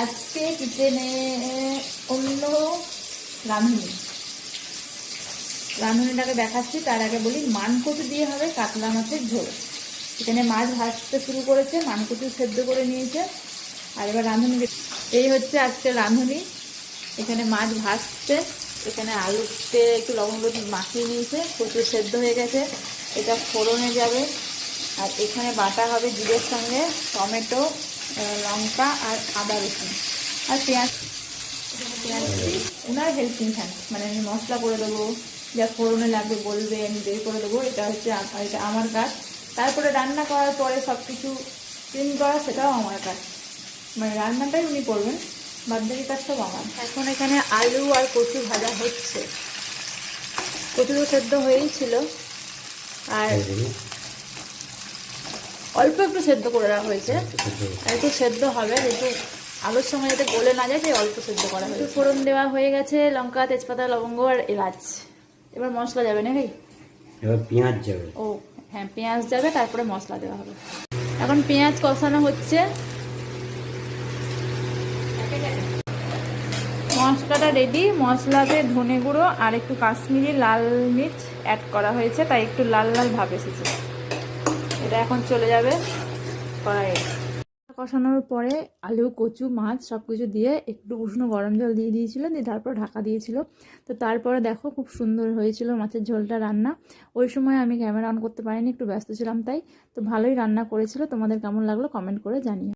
আজকে কিচেনে অন্য রাঁধুনিটাকে দেখাচ্ছি। তার আগে বলি মানকচু দিয়ে হবে কাতলা মাছের ঝোল। এখানে মাছ ভাজতে শুরু করেছে, মানকচু সেদ্ধ করে নিয়েছে। আর এবার রাঁধুনি, এই হচ্ছে আজকে রাঁধুনি। এখানে মাছ ভাজছে, এখানে আলুতে একটু লবণ মাখিয়ে নিয়েছে, কচু সেদ্ধ হয়ে গেছে, এটা ফোড়নে যাবে। আর এখানে বাটা হবে জিরের সঙ্গে টমেটো, লঙ্কা আর আদা রসুন আর পেঁয়াজ। ওনার হেল্পিং হ্যান্ড, মানে আমি মশলা করে দেবো, যা ফোড়নে লাগবে বলবে, আমি বের করে দেবো। এটা হচ্ছে এটা আমার কাজ। তারপরে রান্না করার পরে সব কিছু ক্লিন করা, সেটাও আমার কাজ। মানে রান্নাটাই উনি করবেন, বাদ বাকি কাজ সব আমার। এখন এখানে আলু আর কচু ভাজা হচ্ছে। কচু তো সেদ্ধ হয়েই ছিল, আর অল্প একটু সেদ্ধ করে দেওয়া হয়েছে, আর একটু সেদ্ধ হবে, যেহেতু আলুর সঙ্গে যাতে গলে না যায়, তাই অল্প সেদ্ধ করা হয়েছে। ফোড়ন দেওয়া হয়ে গেছে, লঙ্কা, তেজপাতা, লবঙ্গ আর এলাচ। এবার মশলা যাবে নাকি? এবার পেঁয়াজ যাবে। ও হ্যাঁ, পেঁয়াজ যাবে, তারপরে মশলা দেওয়া হবে। এখন পেঁয়াজ কষানো হচ্ছে। মশলাটা রেডি। মশলাতে ধনে গুঁড়ো আর একটু কাশ্মীরি লাল মির্চ অ্যাড করা হয়েছে, তাই একটু লাল লাল ভাব এসেছে। এটা এখন চলে যাবে কড়াইয়ে। কষানোর পরে আলু, কচু, মাছ সব কিছু দিয়ে একটু উষ্ণ গরম জল দিয়ে দিয়েছিল, দিয়ে তারপর ঢাকা দিয়েছিল। তো তারপরে দেখো খুব সুন্দর হয়েছিল মাছের ঝোলটা রান্না। ওই সময় আমি ক্যামেরা অন করতে পারিনি, একটু ব্যস্ত ছিলাম তাই। তো ভালোই রান্না করেছিল। তোমাদের কেমন লাগলো কমেন্ট করে জানিও।